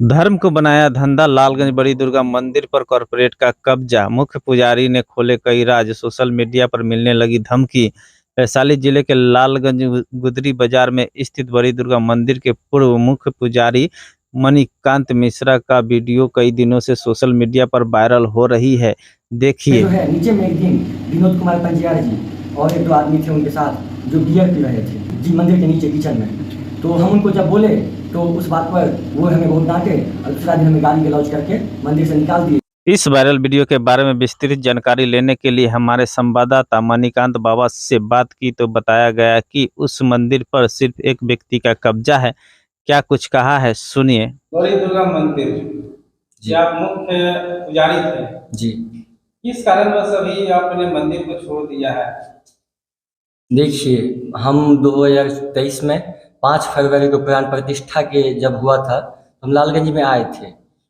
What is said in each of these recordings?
धर्म को बनाया धंधा, लालगंज बड़ी दुर्गा मंदिर पर कॉर्पोरेट का कब्जा। मुख्य पुजारी ने खोले कई राज, सोशल मीडिया पर मिलने लगी धमकी। वैशाली जिले के लालगंज गुदरी बाजार में स्थित बड़ी दुर्गा मंदिर के पूर्व मुख्य पुजारी मणिकांत मिश्रा का वीडियो कई दिनों से सोशल मीडिया पर वायरल हो रही है। देखिए। जो है नीचे में एक दिन विनोद कुमार पंजियार जी और एक दो आदमी थे उनके साथ जो बियर पी रहे थे जी मंदिर के नीचे किचन में। तो हम उनको जब बोले तो उस बात पर वो हमें बहुत डांटे और दूसरा दिन हमें गाली गलौज करके मंदिर से निकाल दिए। इस वायरल वीडियो के बारे में विस्तृत जानकारी लेने के लिए हमारे संवाददाता मणिकांत बाबा से बात की तो बताया गया कि उस मंदिर पर सिर्फ एक व्यक्ति का कब्जा है। क्या कुछ कहा है, सुनिए। बड़ी दुर्गा मंदिर जी आप मुख्य पुजारी थे जी, किस कारणवश अभी आपने मंदिर को छोड़ दिया है? देखिए हम 2023 में 5 फरवरी को प्राण प्रतिष्ठा के जब हुआ था हम लालगंज में आए थे।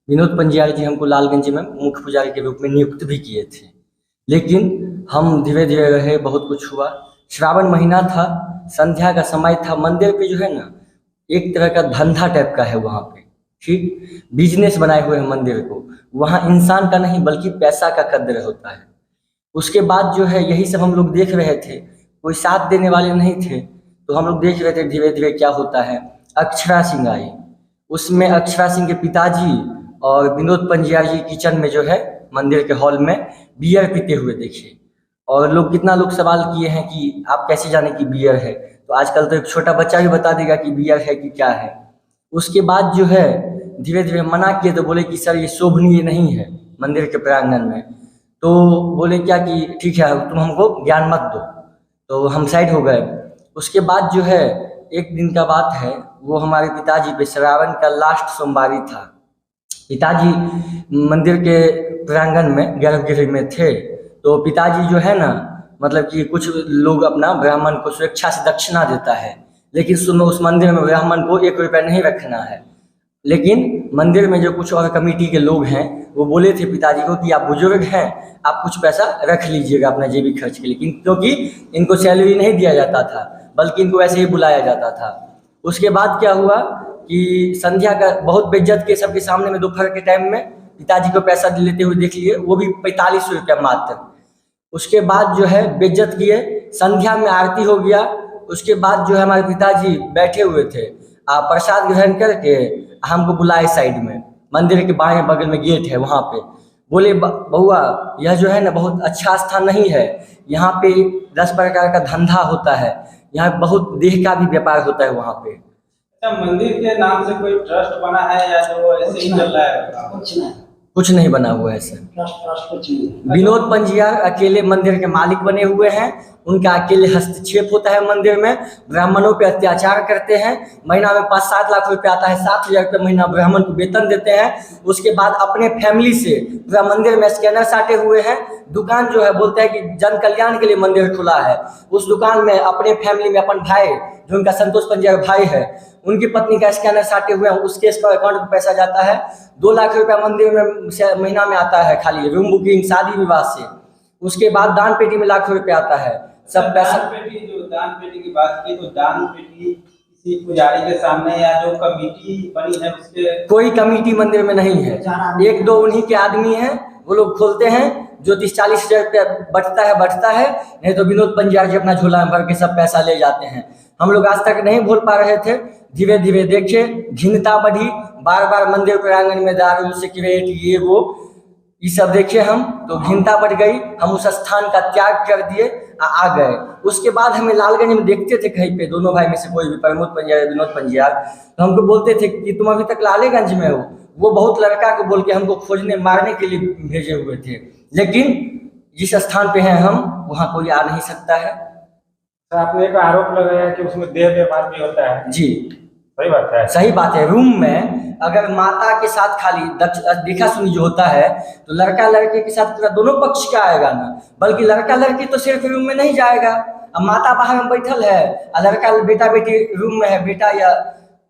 विनोद पंजियार जी हमको लालगंज में मुख्य पुजारी के रूप में नियुक्त भी किए थे, लेकिन हम धीरे धीरे रहे, बहुत कुछ हुआ। श्रावण महीना था, संध्या का समय था, मंदिर पे जो है ना एक तरह का धंधा टाइप का है वहाँ पे, ठीक बिजनेस बनाए हुए हैं मंदिर को। वहाँ इंसान का नहीं बल्कि पैसा का कद्र होता है। उसके बाद जो है यही सब हम लोग देख रहे थे, कोई साथ देने वाले नहीं थे, तो हम लोग देख रहे थे धीरे धीरे क्या होता है। अक्षरा सिंह आई, उसमें अक्षरा सिंह के पिताजी और विनोद पंजियार जी किचन में जो है मंदिर के हॉल में बियर पीते हुए देखे। और लोग कितना लोग सवाल किए हैं कि आप कैसे जाने कि बियर है, तो आजकल तो एक छोटा बच्चा भी बता देगा कि बियर है कि क्या है। उसके बाद जो है धीरे धीरे मना किए तो बोले कि सर ये शोभनीय नहीं है मंदिर के प्रांगण में। तो बोले क्या कि ठीक है तुम हमको ज्ञान मत दो, तो हम साइड हो गए। उसके बाद जो है एक दिन का बात है, वो हमारे पिताजी पे श्रावण का लास्ट सोमवारी था। पिताजी मंदिर के प्रांगण में गर्भगृह में थे, तो पिताजी जो है ना मतलब कि कुछ लोग अपना ब्राह्मण को स्वेच्छा से दक्षिणा देता है, लेकिन सुनो उस मंदिर में ब्राह्मण को 1 रुपया नहीं रखना है। लेकिन मंदिर में जो कुछ और कमेटी के लोग हैं वो बोले थे पिताजी को कि आप बुजुर्ग हैं, आप कुछ पैसा रख लीजिएगा अपना जेबी खर्च के लिए, क्योंकि इनको सैलरी नहीं दिया जाता था बल्कि इनको ऐसे ही बुलाया जाता था। उसके बाद क्या हुआ कि संध्या का बहुत बेइज्जत के सबके सामने में दोपहर के टाइम में पिताजी को पैसा लेते हुए देख लिए, वो भी 45 रुपया मात्र। उसके बाद जो है बेइज्जत किए, संध्या में आरती हो गया। उसके बाद जो है हमारे पिताजी बैठे हुए थे, प्रसाद ग्रहण करके हमको बुलाए साइड में, मंदिर के बाएं बगल में गेट है वहाँ पे। बोले बउआ यह जो है ना बहुत अच्छा स्थान नहीं है, यहाँ पे 10 प्रकार का धंधा होता है, यहाँ बहुत देह का भी व्यापार होता है वहाँ पे। अच्छा, मंदिर के नाम से कोई ट्रस्ट बना है या जो ऐसे ही चल रहा है? कुछ नहीं बना हुआ है सर। विनोद पंजियार अकेले मंदिर के मालिक बने हुए हैं, उनका अकेले हस्तक्षेप होता है मंदिर में, ब्राह्मणों पे अत्याचार करते हैं। महीना में 5-7 लाख रुपए आता है, 7,000 रुपये महीना ब्राह्मण को वेतन देते हैं। उसके बाद अपने फैमिली से पूरा मंदिर में स्कैनर साटे हुए हैं। दुकान जो है बोलते हैं कि जन कल्याण के लिए मंदिर खुला है, उस दुकान में अपने फैमिली में अपन भाई जो उनका संतोष पंजियार भाई है उनकी पत्नी का स्कैनर साटे हुए हैं, उसके अकाउंट में पैसा जाता है। 2 लाख रुपया मंदिर में महीना में आता है खाली रूम बुकिंग शादी विवाह से। उसके बाद दान पेटी में लाखों रुपया आता है, सब पैसा। दान पेटी की बात की तो दान पेटी किसी पुजारी के सामने या जो कमेटी बनी है उसके? कोई कमेटी मंदिर में नहीं है, 1-2 उन्हीं के आदमी हैं, वो लोग खोलते हैं। जो 30-40 हजार रुपया बढ़ता है, नहीं तो विनोद पंजियार जी अपना झोला में भर के सब पैसा ले जाते हैं। हम लोग आज तक नहीं भूल पा रहे थे, धीरे धीरे देखे घिनता बढ़ी, बार बार मंदिर प्रांगण में दारू सिगरेट ये वो ये सब देखे हम तो घिनता बढ़ गई। हम उस स्थान का त्याग कर दिए, आ गए। उसके बाद हमें लालगंज में देखते थे कहीं पे दोनों भाई में से कोई भी, प्रमोद पंजियार विनोद पंजियार, तो हमको बोलते थे कि तुम अभी तक लालेगंज में हो। वो बहुत लड़का को बोल के हमको खोजने मारने के लिए भेजे हुए थे, लेकिन जिस स्थान पे हैं हम वहाँ कोई आ नहीं सकता है। तो आपने एक आरोप लगाया कि उसमें देह व्यापार भी होता है। जी सही बात है, सही बात है। रूम में अगर माता के साथ खाली देखा सुनी जो होता है तो लड़का लड़के के साथ पूरा दोनों पक्ष का आएगा ना, बल्कि लड़का लड़की तो सिर्फ रूम में नहीं जाएगा। अब माता बाहर में बैठल है और लड़का बेटा बेटी रूम में है, बेटा या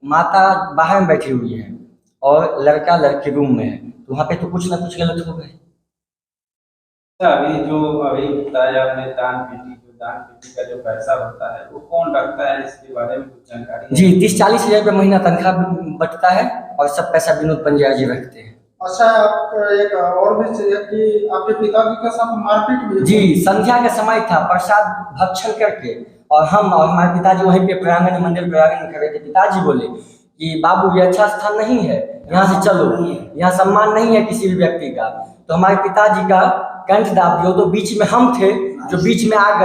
माता बाहर में बैठी हुई है और लड़का लड़की रूम में है, तो वहाँ पे तो कुछ ना कुछ गलत होगा। अभी बताया आपने दान पेटी दान पेटी का जो पैसा होता है वो कौन रखता है, इसके बारे में कुछ जानकारी है? जी 30-40 हज़ार रुपये महीना तनख्वाह बटता है और सब पैसा विनोद पंजाब जी रखते हैं। अच्छा, आप एक और भी चीज है कि आपके पिताजी के साथ मारपीट हुई? जी संध्या का समय था, प्रसाद भक्षण करके और हम और हमारे पिताजी वहीं पे प्रांगण मंदिर प्रांगण में खड़े थे। पिताजी बोले कि बाबू ये अच्छा स्थान नहीं है, यहाँ से चलो, यहाँ सम्मान नहीं है किसी भी व्यक्ति का। तो हमारे पिताजी का कंठ दाब दिया। तो बीच में हम थे जो बीच में आ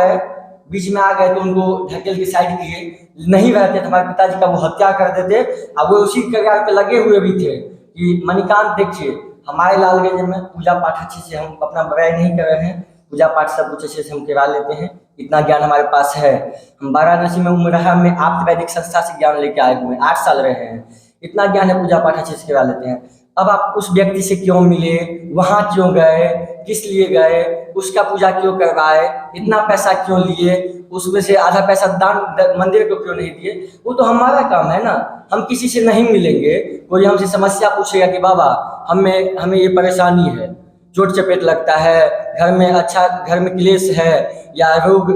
गए तो उनको ढकेल के साइड किए। नहीं रहते तो हमारे पिताजी का वो हत्या कर देते। अब वो उसी कगार पे लगे हुए भी थे कि मणिकांत देखिए हमारे लालगंज में पूजा पाठ अच्छे से, हम अपना बड़ाई नहीं कर रहे हैं, पूजा पाठ सब कुछ अच्छे से हम करा लेते हैं, इतना ज्ञान हमारे पास है। हम वाराणसी में उमराह में आप वैदिक संस्था से ज्ञान लेके आए हुए हैं, 8 साल रहे हैं, इतना ज्ञान है, पूजा पाठ अच्छे से करा लेते हैं। अब आप उस व्यक्ति से क्यों मिले, वहाँ क्यों गए, किस लिए गए, उसका पूजा क्यों करवाए, इतना पैसा क्यों लिए, उसमें से आधा पैसा दान मंदिर को क्यों नहीं दिए? वो तो हमारा काम है ना। हम किसी से नहीं मिलेंगे, कोई हमसे समस्या पूछेगा कि बाबा हमें ये परेशानी है, चोट चपेट लगता है, घर में क्लेश है या रोग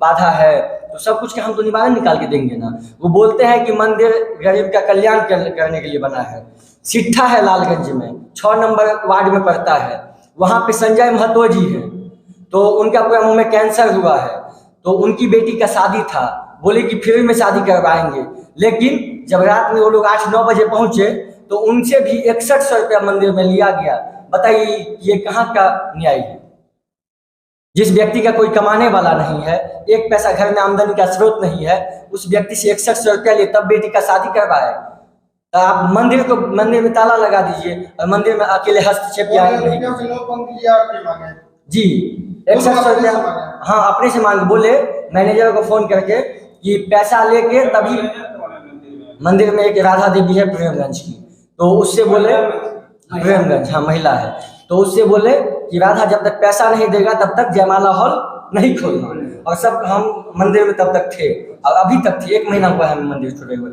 बाधा है, तो सब कुछ का हम तो निवारण निकाल के देंगे ना। वो बोलते हैं कि मंदिर गरीब का कल्याण करने के लिए बना है। सिट्ठा है लालगंज में, 6 नंबर वार्ड में पड़ता है, वहाँ पे संजय महतो जी हैं, तो उनका पूरा मुंह में कैंसर हुआ है, तो उनकी बेटी का शादी था, बोले कि फ्री में शादी करवाएंगे। लेकिन जब रात में वो लोग 8-9 बजे पहुंचे तो उनसे भी 6100 रुपया मंदिर में लिया गया। बताइए ये कहाँ का न्याय है? जिस व्यक्ति का कोई कमाने वाला नहीं है, एक पैसा घर में आमदनी का स्रोत नहीं है, उस व्यक्ति से 6100 रुपया ले तब बेटी का शादी करवाए। तो आप मंदिर में ताला लगा दीजिए और मंदिर में अकेले हस्तक्षेप नहीं। जी 6100 रुपया हाँ अपने से मांग, बोले मैनेजर को फोन करके कि पैसा लेके तभी मंदिर में एक राधा देवी है प्रेमगंज की, तो उससे बोले प्रेमगंज हाँ महिला है, तो उससे बोले कि राधा जब तक पैसा नहीं देगा तब तक जयमाला हॉल नहीं खोलना। और सब हम मंदिर में तब तक थे और अभी तक थे, 1 महीना हुआ है मंदिर छोड़े हुए।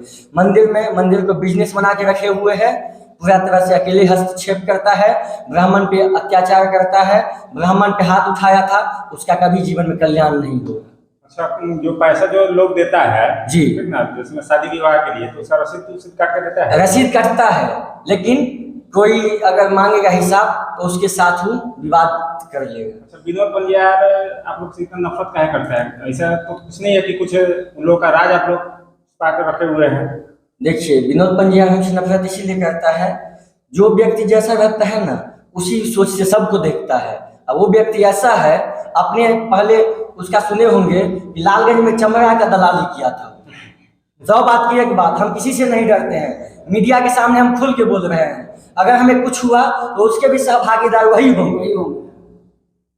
मंदिर को बिजनेस बना के रखे हुए है, पूरा तरह से अकेले हस्तक्षेप करता है, ब्राह्मण पे अत्याचार करता है, ब्राह्मण पे हाथ उठाया था, उसका कभी जीवन में कल्याण नहीं होगा। अच्छा, जो पैसा जो लोग देता है जी जिसमें शादी विवाह के लिए, तो उसका रसीद काट के देता है? रसीद कटता है, लेकिन कोई अगर मांगेगा हिसाब तो उसके साथ ही विवाद कर लेगा। अच्छा, विनोद पंजाब आप लोग से इतना नफरत काहे करता है? ऐसा तो कुछ नहीं है कि कुछ उन लोगों का राज आप लोग पाकर रखे हुए हैं? देखिए विनोद पंजाब हमसे नफरत इसीलिए करता है, जो व्यक्ति जैसा रहता है ना उसी सोच से सबको देखता है। अब वो व्यक्ति ऐसा है, अपने पहले उसका सुने होंगे कि लालगंज में चमड़ा का दलाली किया था। 100 बात की एक बात, हम किसी से नहीं डरते हैं, मीडिया के सामने हम खुल के बोल रहे हैं, अगर हमें कुछ हुआ तो उसके भी सहभागीदार वही होंगे।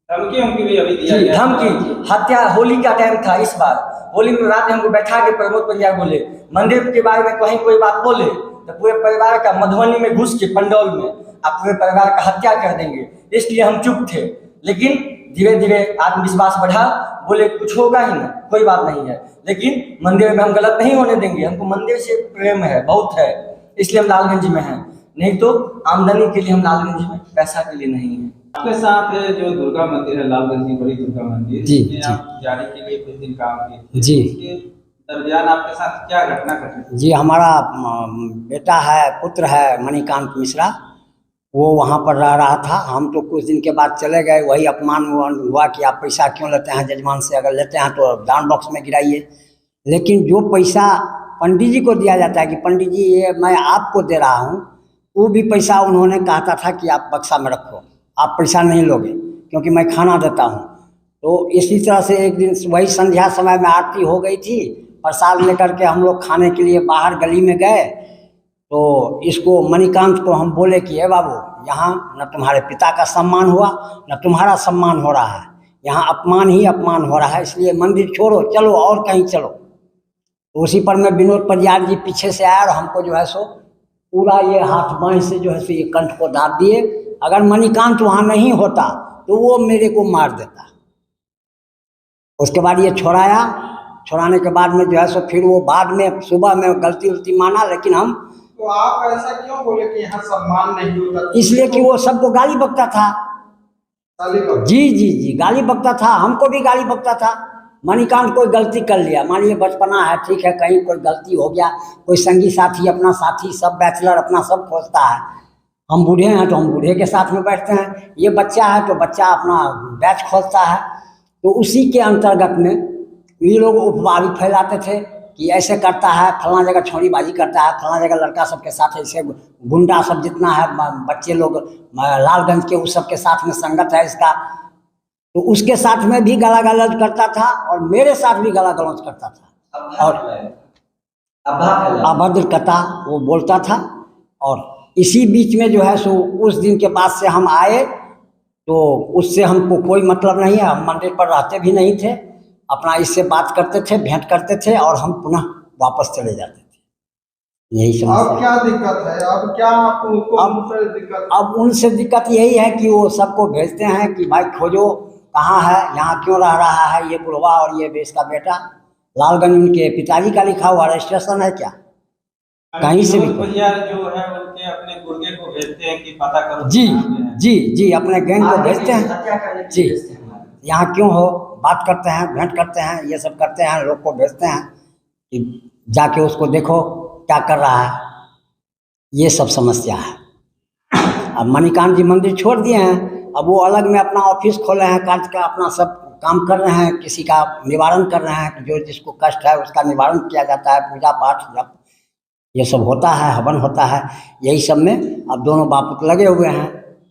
धमकी भी अभी दिया गया। धमकी, हत्या, होली का टाइम था, इस बार होली में रात में हमको बैठा के प्रमोद पंजाब बोले मंदिर के बारे में कहीं कोई बात बोले तो पूरे परिवार का मधुबनी में घुस के पंडौल में आप पूरे परिवार का हत्या कर देंगे, इसलिए हम चुप थे। लेकिन धीरे धीरे आत्मविश्वास बढ़ा, बोले कुछ होगा ही ना, कोई बात नहीं है, लेकिन मंदिर में हम गलत नहीं होने देंगे, हमको मंदिर से प्रेम है, बहुत है, इसलिए हम लालगंज में हैं, नहीं तो आमदनी के लिए हम लालगंज में, पैसा के लिए नहीं है। आपके साथ जो दुर्गा मंदिर है, लालगंज की बड़ी दुर्गा मंदिर, जी, जी आप पुजारी के लिए कुछ दिन काम किए जी, इसके दरमियान आपके साथ क्या घटना घटी? जी हमारा बेटा है, पुत्र है मणिकांत मिश्रा, वो वहाँ पर रह रहा था। हम तो कुछ दिन के बाद चले गए, वही अपमान हुआ कि आप पैसा क्यों लेते हैं जजमान से, अगर लेते हैं तो दान बॉक्स में गिराइए। लेकिन जो पैसा पंडित जी को दिया जाता है कि पंडित जी ये मैं आपको दे रहा हूँ, वो भी पैसा उन्होंने कहता था कि आप बक्सा में रखो, आप पैसा नहीं लोगे क्योंकि मैं खाना देता हूँ। तो इसी तरह से एक दिन वही संध्या समय में आरती हो गई थी, प्रसाद लेकर के हम लोग खाने के लिए बाहर गली में गए, तो इसको मणिकांत को हम बोले कि ए बाबू, यहाँ न तुम्हारे पिता का सम्मान हुआ न तुम्हारा सम्मान हो रहा है, यहाँ अपमान ही अपमान हो रहा है, इसलिए मंदिर छोड़ो, चलो और कहीं चलो। तो उसी पर में विनोद पंजाब जी पीछे से आया और हमको जो है सो पूरा ये हाथ बाएं से जो है सो ये कंठ को दाब दिए। अगर मणिकांत वहाँ नहीं होता तो वो मेरे को मार देता। उसके बाद ये छोड़ाने के बाद में जो है सो फिर वो बाद में सुबह में गलती उलती माना, लेकिन हम तो आप ऐसा क्यों बोले कि यहाँ सम्मान नहीं होता? इसलिए कि वो सबको गाली बकता था। जी जी जी गाली बकता था, हमको भी गाली बकता था। मणिकांत कोई गलती कर लिया, मान लीजिए बचपना है, ठीक है, कहीं कोई गलती हो गया, कोई संगी साथी अपना साथी सब बैचलर अपना सब खोजता है, हम बूढ़े हैं तो हम बूढ़े के साथ में बैठते हैं, ये बच्चा है तो बच्चा अपना बैच खोजता है। तो उसी के अंतर्गत में ये लोग अफवाह भी फैलाते थे कि ऐसे करता है, फलाना जगह छोरीबाजी करता है, फलाना जगह लड़का सबके साथ ऐसे गुंडा सब जितना है बच्चे लोग लालगंज के उस सब के साथ में संगत है इसका। तो उसके साथ में भी गाला गलौज करता था और मेरे साथ भी गाला गलौज करता था और अभद्र कथा वो बोलता था। और इसी बीच में जो है सो उस दिन के बाद से हम आए तो उससे हमको कोई मतलब नहीं है, हम मंदिर पर रहते भी नहीं थे, अपना इससे बात करते थे, भेंट करते थे और हम पुनः वापस चले जाते थे। यही अब समस्या। क्या दिक्कत है, अब क्या आपको उनसे दिक्कत? अब उनसे दिक्कत यही है कि वो सबको भेजते हैं कि भाई खोजो कहाँ है, यहाँ क्यों रह रहा है ये बुढ़वा और ये इसका बेटा। लालगंज उनके पिताजी का लिखा हुआ रजिस्ट्रेशन है क्या, कहीं से भी जो है उनके अपने गुर्गे को भेजते हैं कि पता करो। जी जी जी, अपने गैंग को भेजते हैं जी, यहाँ क्यों हो, बात करते हैं, भेंट करते हैं, ये सब करते हैं, लोग को भेजते हैं कि जाके उसको देखो क्या कर रहा है। ये सब समस्या है। अब मणिकांत जी मंदिर छोड़ दिए हैं, अब वो अलग में अपना ऑफिस खोले हैं, कार्य का अपना सब काम कर रहे हैं, किसी का निवारण कर रहे हैं, जो जिसको कष्ट है उसका निवारण किया जाता है, पूजा पाठ जब ये सब होता है, हवन होता है, यही सब में अब दोनों बापुत लगे हुए हैं।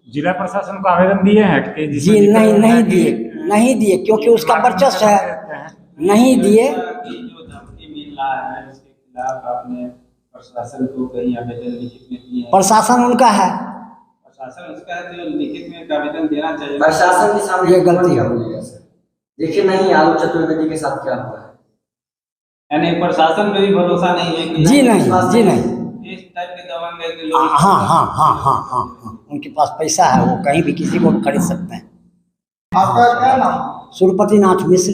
जिला प्रशासन को आवेदन दिए हैं कि जी नहीं दिए, नहीं दिए क्योंकि उसका वर्चस्व है, नहीं दिए। जो धमकी मिल रहा है उसके खिलाफ आपने प्रशासन को कहीं आवेदन लिखित में दिए हैं? प्रशासन उनका है, प्रशासन उसका है तो लिखित में एक आवेदन देना चाहिए। प्रशासन के सामने ये गलती है। देखिए नहीं, आलोक चतुर्वेदी के साथ क्या हुआ है, यानी प्रशासन में भी भरोसा नहीं है कि जी नहीं जी नहीं। इस टाइप के दबंग है कि लोग हाँ, उनके पास पैसा है, वो कहीं भी किसी को भी खरीद सकते हैं। आपका क्या नाम? सुरपति नाथ मिश्र।